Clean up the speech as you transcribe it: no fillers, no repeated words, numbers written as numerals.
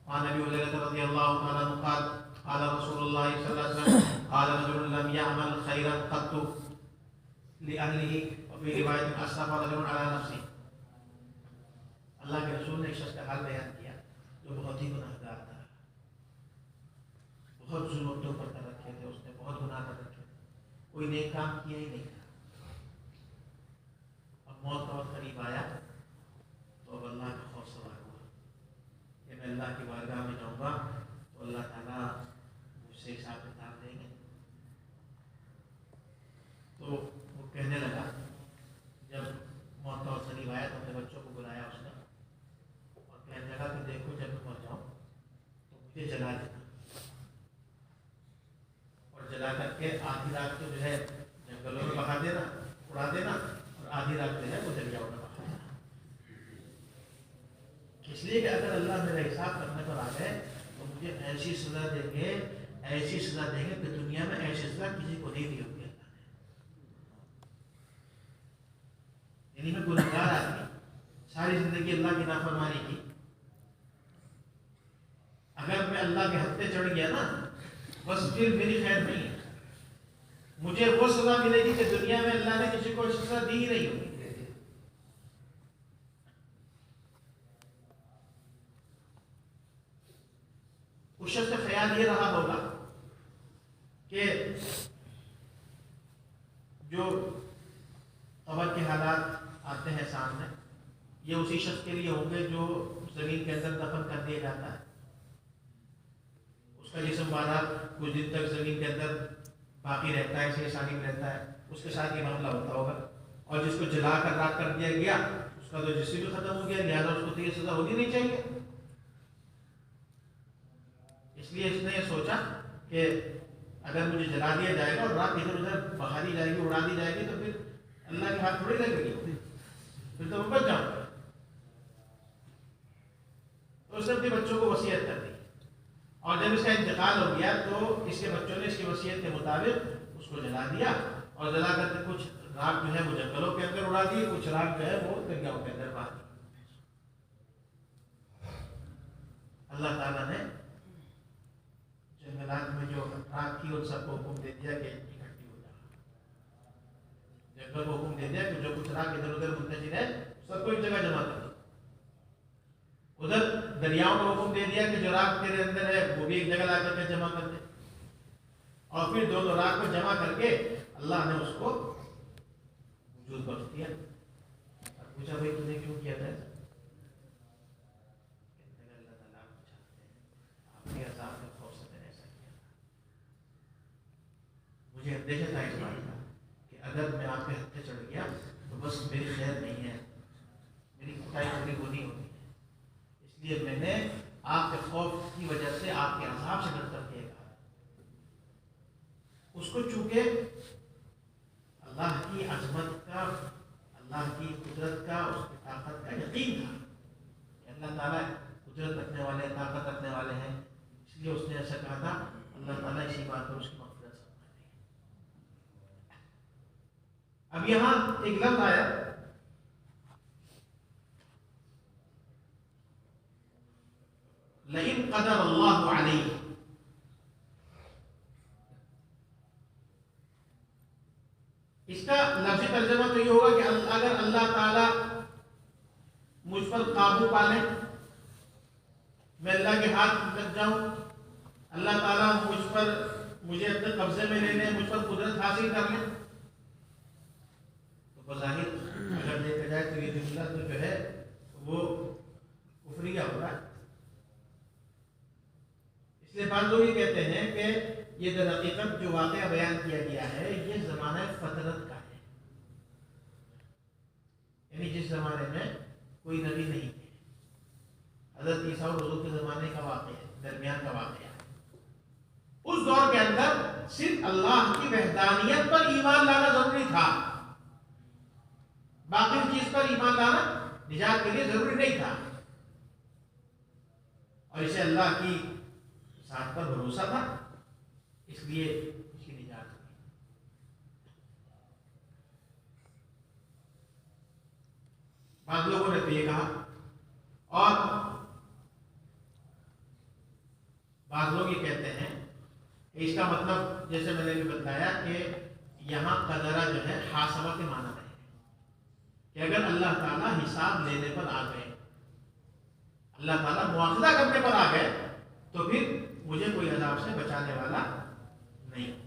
وعن ابي هريره رضي الله تعالى عنه قال قال رسول الله صلى الله عليه وسلم قال رجل لم يعمل خيرا قط لاهله وفي روایت اسرف رجل على نفسه. اللہ کے رسول نے ایک شخص کا حال بیان کیا جو بہت ہی گناہگار تھا، بہت ظلمتوں پر کر رکھے تھے، اس نے بہت گناہ کر رکھے تھے، کوئی نیک کام کیا ہی نہیں تھا. اب موت کا وقت قریب آیا تو اب اللہ کا خوف سوار ہوا کہ میں اللہ کی بارگاہ میں جاؤں گا تو اللہ تعالیٰ مجھ سے حساب کتاب دیں گے. تو وہ کہنے لگا، جب موت کا وقت قریب آیا تو اپنے بچوں کو بلایا اس نے اور کہنے لگا کہ دیکھو جب میں مر جاؤں تو مجھے جلا دینا، اور جلا کر کے آدھی رات کو جو ہے جنگلوں میں بہا دینا، اڑا دینا، اور آدھی رات جو ہے وہ دریاؤں میں بہا دینا. اس لیے کہ اگر اللہ میرا حساب کرنے پر آ گئے تو مجھے ایسی سزا دیں گے، ایسی سزا دیں گے کہ دنیا میں ایسی سزا کسی کو نہیں دی ہوگی اللہ نے. یعنی میں گنہگار آدمی، ساری زندگی اللہ کی نافرمانی کی، اگر میں اللہ کے حد پہ چڑھ گیا نا بس پھر میری خیر نہیں ہے. مجھے وہ سزا ملے گی کہ دنیا میں اللہ نے کسی کو سزا دی ہی نہیں ہوگی. اس شخص کا خیال یہ رہا ہوگا کہ جو قبر کے حالات آتے ہیں سامنے، یہ اسی شخص کے لیے ہوں گے جو زمین کے اندر دفن کر دیا جاتا ہے. اس کا جسم بہرحال کچھ دن تک زمین کے اندر باقی رہتا ہے، اسے سالم رہتا ہے، اس کے ساتھ یہ معاملہ ہوتا ہوگا. اور جس کو جلا کر راکھ کر دیا گیا اس کا تو جسم بھی ختم ہو گیا، لہٰذا اس کو تو یہ سزا ہونی نہیں چاہیے. اس لیے اس نے یہ سوچا کہ اگر مجھے جلا دیا جائے گا اور رات ادھر ادھر بہا دی جائے گی، اڑا دی جائے گی، تو پھر اللہ کے ہاتھ تھوڑی لگے گی، پھر تو میں بچ جاؤں گا. تو اس نے اپنے بچوں کو وصیت کر دی، اور جب اس کا انتقال ہو گیا تو اس کے بچوں نے اس کی وصیت کے مطابق اس کو جلا دیا، اور جلا کر کے کچھ راکھ جو ہے وہ جنگلوں کے اندر اڑا دی، کچھ راکھ جو ہے وہ دریاؤں کے اندر بہا دی. اللہ تعالیٰ نے جنگلات میں جو راکھ تھی ان سب کو حکم دے دیا کہ اکٹھی ہو جائے. جنگل کو حکم دے دیا کہ جو کچھ راکھ ادھر ادھر منتشر ہے سب کو ایک جگہ جمع کر دو. ادھر دریاؤں کو حکم دے دیا کہ جو راکھ تیرے اندر ہے وہ بھی ایک جگہ لا کر کے جمع کر دے. اور پھر دونوں راکھ کو جمع کر کے اللہ نے اس کو وجود بخش دیا. اور پوچھا بھائی تم نے کیوں کیا تھا ایسا؟ اللہ تعالیٰ آپ چاہتے ہیں آپ کے عذاب کے خوف سے میں نے ایسا کیا تھا. مجھے اندیشہ تھا اس بات کا کہ اگر میں آپ کے حد پہ چڑھ گیا تو بس میری خیر نہیں ہے، میری کٹائی پوری ہونی ہوتی ہے. اس لیے میں نے آپ کے خوف کی وجہ سے آپ کے عذاب سے ڈر کر کے کہا. اس کو چونکہ اللہ کی عظمت کا، اللہ کی قدرت کا، اس کی طاقت کا یقین تھا کہ اللہ تعالیٰ قدرت رکھنے والے، طاقت رکھنے والے ہیں، اس لیے اس نے ایسا کہا تھا. اللہ تعالیٰ اسی بات پر اس کی مغفرت فرما دے. اب یہاں ایک لفظ آیا لئن قدر اللہ علیہ. اس کا لفظی ترجمہ تو یہ ہوگا کہ اگر اللہ تعالیٰ مجھ پر قابو پا لے، میں اللہ کے ہاتھ لگ جاؤں، اللہ تعالیٰ مجھے اپنے قبضے میں لے لیں، مجھ پر قدرت حاصل کر لیں، تو بظاہر اگر دیکھا جائے تو یہ جملہ تو جو ہے وہ کفریہ ہو رہا ہے. اس لیے بعض لوگ یہ کہتے ہیں کہ یہ در حقیقت جو واقعہ بیان کیا گیا ہے یہ زمانہ فطرت کا ہے، یعنی جس زمانے میں کوئی نبی نہیں تھے. حضرت عیسیٰ اور حضور کے زمانے کا واقعہ ہے، درمیان کا واقعہ ہے. اس دور کے اندر صرف اللہ کی وحدانیت پر ایمان لانا ضروری تھا، باقی چیز پر ایمان لانا نجات کے لیے ضروری نہیں تھا. اور اسے اللہ کی ذات پر بھروسہ تھا، اس لیے اس کی نجات ہوئی. بعض لوگوں نے تو یہ کہا، اور بعض لوگ یہ کہتے ہیں کہ اس کا مطلب جیسے میں نے بھی بتایا کہ یہاں قدرہ جو ہے حاسبہ کے معنی میں ہے کہ اگر اللہ تعالیٰ حساب لینے پر آ گئے، اللہ تعالیٰ مواخذہ کرنے پر آ گئے، تو پھر مجھے کوئی عذاب سے بچانے والا نہیں۔